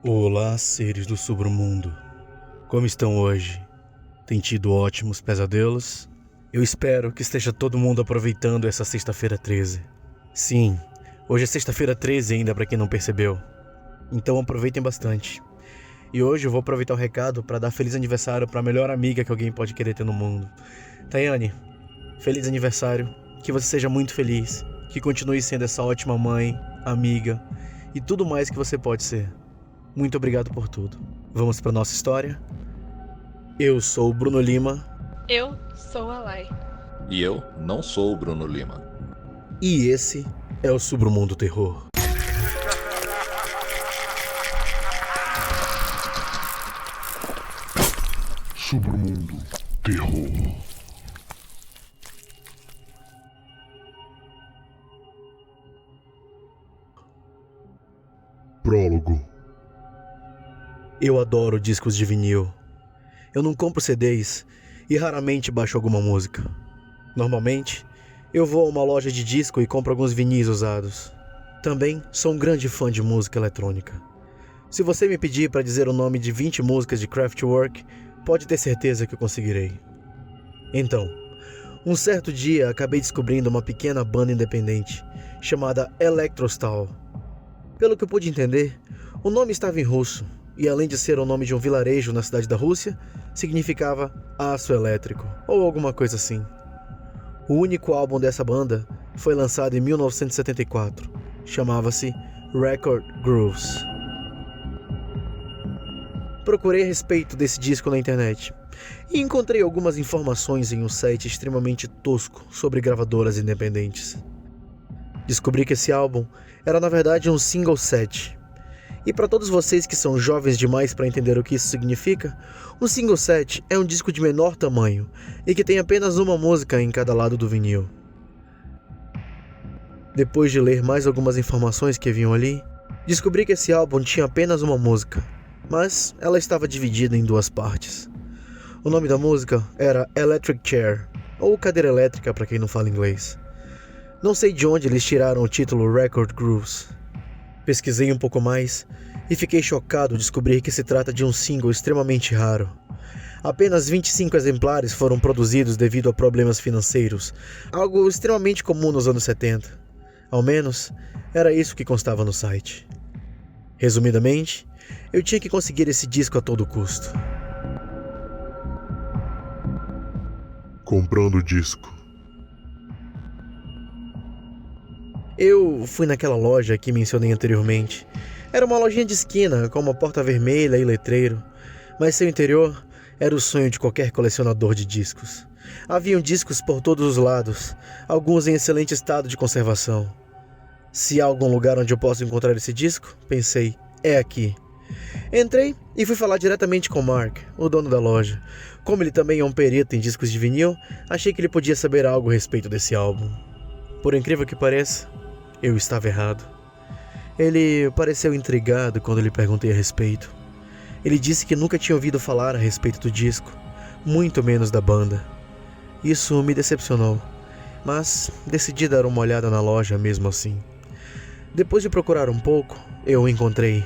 Olá, seres do submundo. Como estão hoje? Tem tido ótimos pesadelos? Eu espero que esteja todo mundo aproveitando essa sexta-feira 13. Sim, hoje é sexta-feira 13 ainda para quem não percebeu. Então aproveitem bastante. E hoje eu vou aproveitar o recado para dar feliz aniversário para a melhor amiga que alguém pode querer ter no mundo. Tayane, feliz aniversário. Que você seja muito feliz. Que continue sendo essa ótima mãe, amiga e tudo mais que você pode ser. Muito obrigado por tudo. Vamos para nossa história? Eu sou o Bruno Lima. Eu sou a Lai. E eu não sou o Bruno Lima. E esse é o Submundo Terror. Submundo Terror. Prólogo. Eu adoro discos de vinil. Eu não compro CDs e raramente baixo alguma música. Normalmente, eu vou a uma loja de disco e compro alguns vinis usados. Também sou um grande fã de música eletrônica. Se você me pedir para dizer o nome de 20 músicas de Kraftwerk, pode ter certeza que eu conseguirei. Então, um certo dia acabei descobrindo uma pequena banda independente chamada Electrostal. Pelo que eu pude entender, o nome estava em russo e, além de ser o nome de um vilarejo na cidade da Rússia, significava aço elétrico ou alguma coisa assim. O único álbum dessa banda foi lançado em 1974. Chamava-se Record Grooves. Procurei a respeito desse disco na internet e encontrei algumas informações em um site extremamente tosco sobre gravadoras independentes. Descobri que esse álbum era na verdade um single set. E para todos vocês que são jovens demais para entender o que isso significa, um single set é um disco de menor tamanho e que tem apenas uma música em cada lado do vinil. Depois de ler mais algumas informações que haviam ali, descobri que esse álbum tinha apenas uma música, mas ela estava dividida em duas partes. O nome da música era Electric Chair, ou cadeira elétrica para quem não fala inglês. Não sei de onde eles tiraram o título Record Grooves. Pesquisei um pouco mais e fiquei chocado ao descobrir que se trata de um single extremamente raro. Apenas 25 exemplares foram produzidos devido a problemas financeiros, algo extremamente comum nos anos 70. Ao menos, era isso que constava no site. Resumidamente, eu tinha que conseguir esse disco a todo custo. Comprando o disco. Eu fui naquela loja que mencionei anteriormente. Era uma lojinha de esquina, com uma porta vermelha e letreiro, mas seu interior era o sonho de qualquer colecionador de discos. Haviam discos por todos os lados, alguns em excelente estado de conservação. Se há algum lugar onde eu posso encontrar esse disco, pensei, é aqui. Entrei e fui falar diretamente com Mark, o dono da loja. Como ele também é um perito em discos de vinil, achei que ele podia saber algo a respeito desse álbum. Por incrível que pareça, eu estava errado. Ele pareceu intrigado quando lhe perguntei a respeito. Ele disse que nunca tinha ouvido falar a respeito do disco, muito menos da banda. Isso me decepcionou, mas decidi dar uma olhada na loja mesmo assim. Depois de procurar um pouco, eu o encontrei.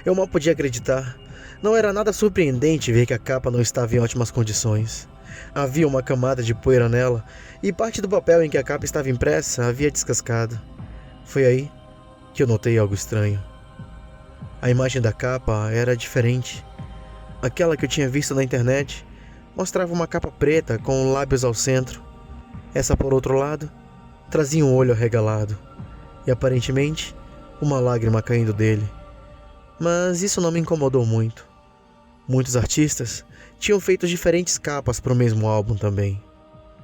Eu mal podia acreditar. Não era nada surpreendente ver que a capa não estava em ótimas condições. Havia uma camada de poeira nela e parte do papel em que a capa estava impressa havia descascado. Foi aí que eu notei algo estranho. A imagem da capa era diferente. Aquela que eu tinha visto na internet mostrava uma capa preta com lábios ao centro. Essa, por outro lado, trazia um olho arregalado e aparentemente uma lágrima caindo dele. Mas isso não me incomodou muito. Muitos artistas tinham feito diferentes capas para o mesmo álbum também.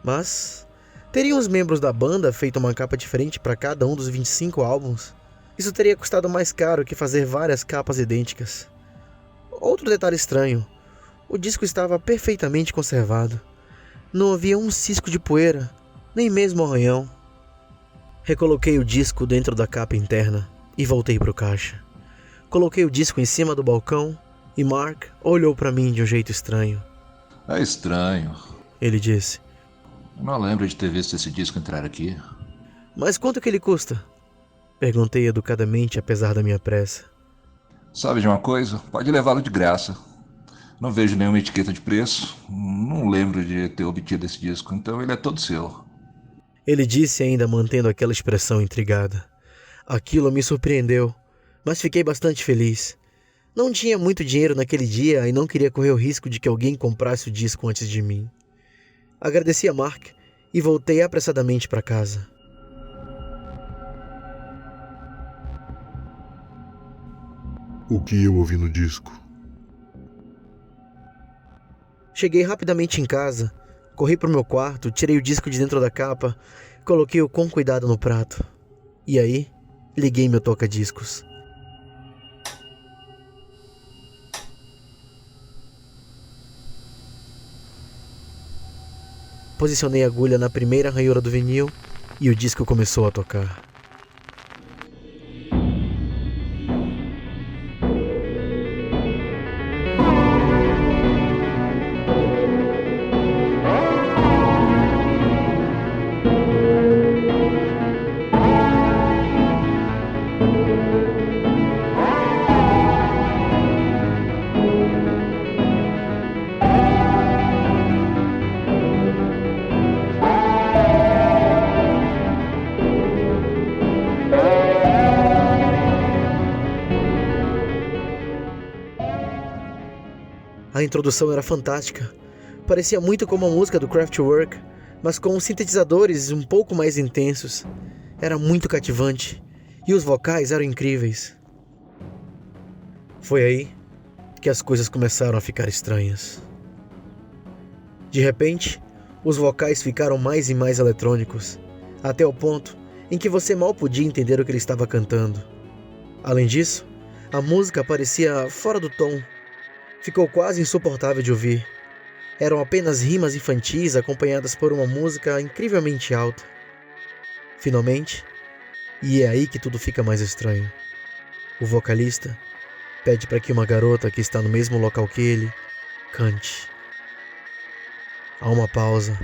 Mas teriam os membros da banda feito uma capa diferente para cada um dos 25 álbuns? Isso teria custado mais caro que fazer várias capas idênticas. Outro detalhe estranho: o disco estava perfeitamente conservado. Não havia um cisco de poeira, nem mesmo arranhão. Recoloquei o disco dentro da capa interna e voltei para o caixa. Coloquei o disco em cima do balcão e Mark olhou para mim de um jeito estranho. É estranho. Ele disse. Não lembro de ter visto esse disco entrar aqui. Mas quanto que ele custa? Perguntei educadamente, apesar da minha pressa. Sabe de uma coisa? Pode levá-lo de graça. Não vejo nenhuma etiqueta de preço. Não lembro de ter obtido esse disco, então ele é todo seu. Ele disse ainda mantendo aquela expressão intrigada. Aquilo me surpreendeu, mas fiquei bastante feliz. Não tinha muito dinheiro naquele dia e não queria correr o risco de que alguém comprasse o disco antes de mim. Agradeci a Mark e voltei apressadamente para casa. O que eu ouvi no disco? Cheguei rapidamente em casa, corri pro meu quarto, tirei o disco de dentro da capa, coloquei-o com cuidado no prato. E aí, liguei meu toca-discos. Posicionei a agulha na primeira ranhura do vinil e o disco começou a tocar. A introdução era fantástica. Parecia muito como a música do Kraftwerk, mas com sintetizadores um pouco mais intensos. Era muito cativante e os vocais eram incríveis. Foi aí que as coisas começaram a ficar estranhas. De repente, os vocais ficaram mais e mais eletrônicos, até o ponto em que você mal podia entender o que ele estava cantando. Além disso, a música parecia fora do tom. Ficou quase insuportável de ouvir. Eram apenas rimas infantis acompanhadas por uma música incrivelmente alta. Finalmente, e é aí que tudo fica mais estranho, o vocalista pede para que uma garota que está no mesmo local que ele cante. Há uma pausa.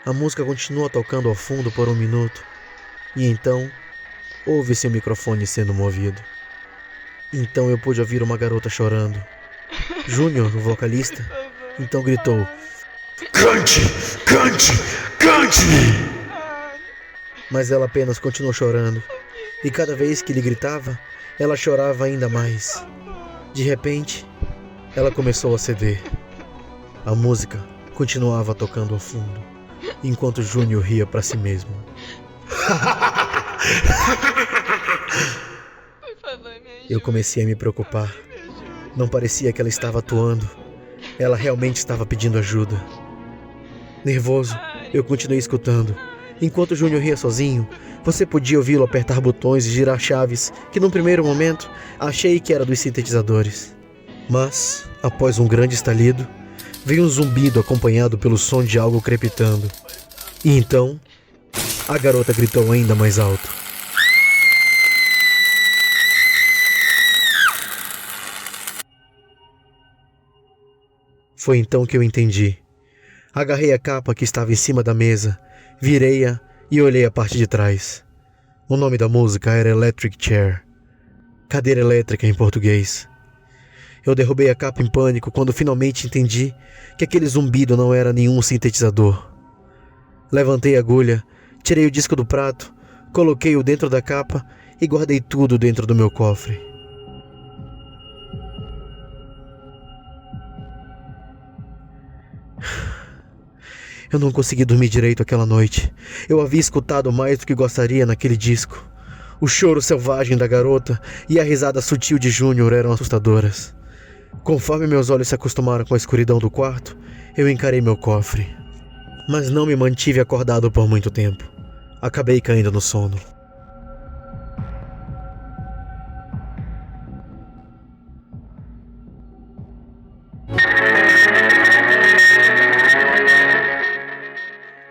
A música continua tocando ao fundo por 1 minuto. E então, ouve-se o microfone sendo movido. Então eu pude ouvir uma garota chorando. Júnior, o vocalista, então gritou: Cante! Cante! Cante! Mas ela apenas continuou chorando. E cada vez que ele gritava, ela chorava ainda mais. De repente, ela começou a ceder. A música continuava tocando ao fundo, enquanto Júnior ria para si mesmo. Eu comecei a me preocupar. Não parecia que ela estava atuando. Ela realmente estava pedindo ajuda. Nervoso, eu continuei escutando. Enquanto Júnior ria sozinho, você podia ouvi-lo apertar botões e girar chaves que, num primeiro momento, achei que era dos sintetizadores. Mas, após um grande estalido, veio um zumbido acompanhado pelo som de algo crepitando. E então, a garota gritou ainda mais alto. Foi então que eu entendi. Agarrei a capa que estava em cima da mesa, virei-a e olhei a parte de trás. O nome da música era Electric Chair, cadeira elétrica em português. Eu derrubei a capa em pânico quando finalmente entendi que aquele zumbido não era nenhum sintetizador. Levantei a agulha, tirei o disco do prato, coloquei-o dentro da capa e guardei tudo dentro do meu cofre. Eu não consegui dormir direito aquela noite. Eu havia escutado mais do que gostaria naquele disco. O choro selvagem da garota e a risada sutil de Júnior eram assustadoras. Conforme meus olhos se acostumaram com a escuridão do quarto, eu encarei meu cofre. Mas não me mantive acordado por muito tempo. Acabei caindo no sono.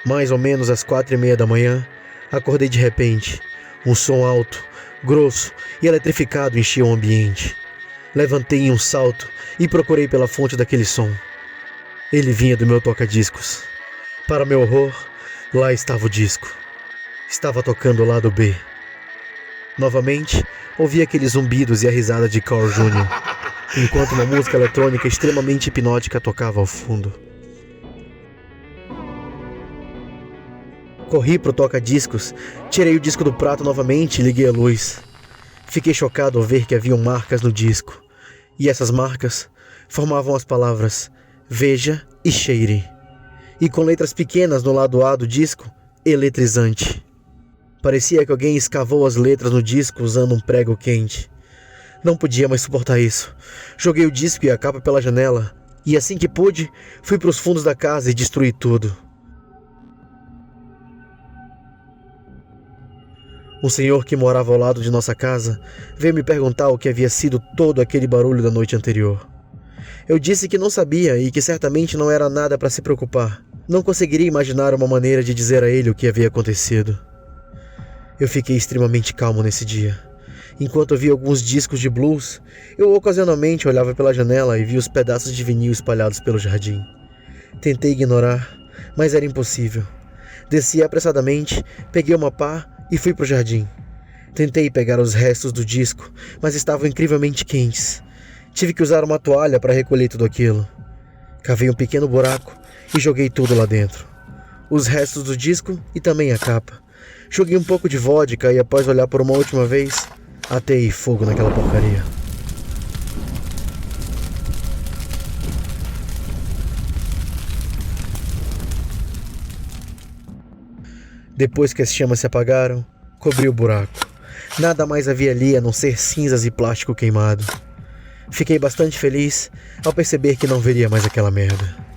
Mais ou menos às 4:30 da manhã, acordei de repente. Um som alto, grosso e eletrificado enchia o ambiente. Levantei em um salto e procurei pela fonte daquele som. Ele vinha do meu toca-discos. Para meu horror, lá estava o disco. Estava tocando o lado B. Novamente, ouvi aqueles zumbidos e a risada de Carl Jr., enquanto uma música eletrônica extremamente hipnótica tocava ao fundo. Corri pro toca-discos, tirei o disco do prato novamente e liguei a luz. Fiquei chocado ao ver que haviam marcas no disco, e essas marcas formavam as palavras "Veja" e "Cheire", e com letras pequenas no lado A do disco, "Eletrizante". Parecia que alguém escavou as letras no disco usando um prego quente. Não podia mais suportar isso. Joguei o disco e a capa pela janela, e assim que pude, fui para os fundos da casa e destruí tudo. Um senhor que morava ao lado de nossa casa veio me perguntar o que havia sido todo aquele barulho da noite anterior. Eu disse que não sabia e que certamente não era nada para se preocupar. Não conseguiria imaginar uma maneira de dizer a ele o que havia acontecido. Eu fiquei extremamente calmo nesse dia. Enquanto via alguns discos de blues, eu ocasionalmente olhava pela janela e via os pedaços de vinil espalhados pelo jardim. Tentei ignorar, mas era impossível. Desci apressadamente, peguei uma pá e fui pro jardim. Tentei pegar os restos do disco, mas estavam incrivelmente quentes. Tive que usar uma toalha para recolher tudo aquilo. Cavei um pequeno buraco e joguei tudo lá dentro. Os restos do disco e também a capa. Joguei um pouco de vodka e após olhar por uma última vez, atei fogo naquela porcaria. Depois que as chamas se apagaram, cobri o buraco. Nada mais havia ali a não ser cinzas e plástico queimado. Fiquei bastante feliz ao perceber que não veria mais aquela merda.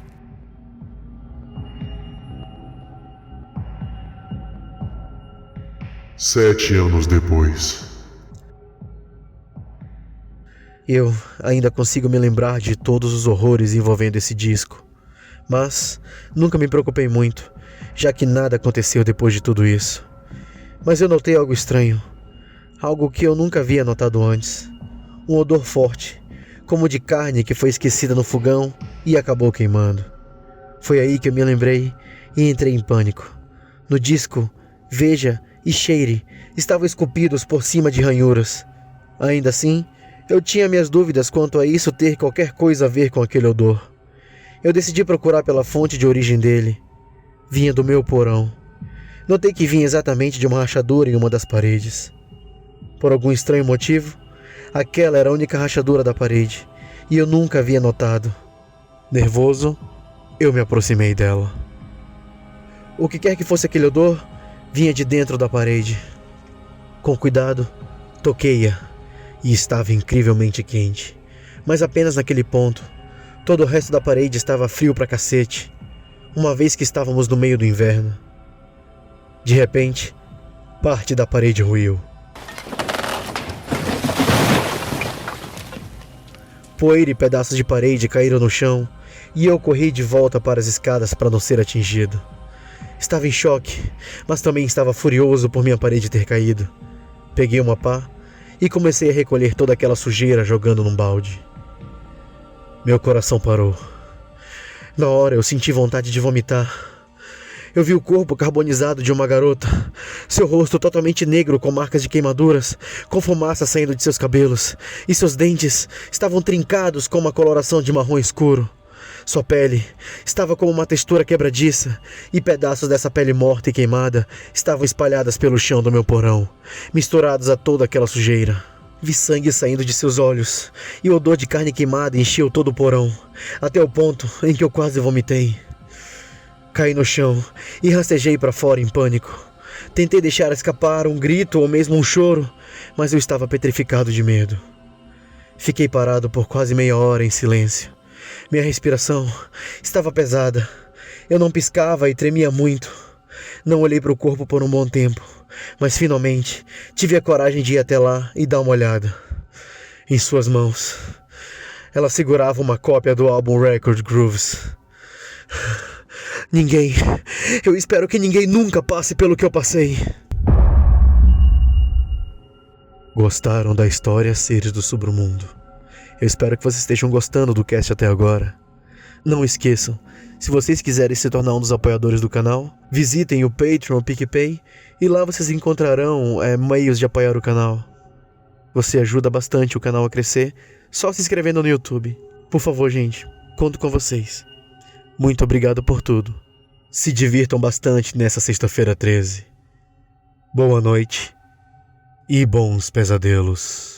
Sete anos depois. Eu ainda consigo me lembrar de todos os horrores envolvendo esse disco, mas nunca me preocupei muito, já que nada aconteceu depois de tudo isso. Mas eu notei algo estranho, algo que eu nunca havia notado antes. Um odor forte, como de carne que foi esquecida no fogão e acabou queimando. Foi aí que eu me lembrei e entrei em pânico. No disco, Veja e Cheire estavam esculpidos por cima de ranhuras. Ainda assim, eu tinha minhas dúvidas quanto a isso ter qualquer coisa a ver com aquele odor. Eu decidi procurar pela fonte de origem dele. Vinha do meu porão. Notei que vinha exatamente de uma rachadura em uma das paredes. Por algum estranho motivo, aquela era a única rachadura da parede, e eu nunca havia notado. Nervoso, eu me aproximei dela. O que quer que fosse aquele odor, vinha de dentro da parede. Com cuidado, toquei-a, e estava incrivelmente quente. Mas apenas naquele ponto. Todo o resto da parede estava frio pra cacete, uma vez que estávamos no meio do inverno. De repente, parte da parede ruiu. Poeira e pedaços de parede caíram no chão, e eu corri de volta para as escadas para não ser atingido. Estava em choque, mas também estava furioso por minha parede ter caído. Peguei uma pá e comecei a recolher toda aquela sujeira jogando num balde. Meu coração parou. Na hora eu senti vontade de vomitar. Eu vi o corpo carbonizado de uma garota, seu rosto totalmente negro com marcas de queimaduras, com fumaça saindo de seus cabelos, e seus dentes estavam trincados com uma coloração de marrom escuro. Sua pele estava com uma textura quebradiça, e pedaços dessa pele morta e queimada estavam espalhadas pelo chão do meu porão, misturados a toda aquela sujeira. Vi sangue saindo de seus olhos, e o odor de carne queimada encheu todo o porão, até o ponto em que eu quase vomitei. Caí no chão e rastejei para fora em pânico. Tentei deixar escapar um grito ou mesmo um choro, mas eu estava petrificado de medo. Fiquei parado por quase meia hora em silêncio. Minha respiração estava pesada. Eu não piscava e tremia muito. Não olhei para o corpo por um bom tempo, mas finalmente tive a coragem de ir até lá e dar uma olhada. Em suas mãos, ela segurava uma cópia do álbum Record Grooves. Eu espero que ninguém nunca passe pelo que eu passei. Gostaram da história Seres do Submundo? Eu espero que vocês estejam gostando do cast até agora. Não esqueçam Se vocês quiserem se tornar um dos apoiadores do canal, visitem o Patreon ou PicPay e lá vocês encontrarão meios de apoiar o canal. Você ajuda bastante o canal a crescer só se inscrevendo no YouTube. Por favor, gente, conto com vocês. Muito obrigado por tudo. Se divirtam bastante nessa sexta-feira 13. Boa noite e bons pesadelos.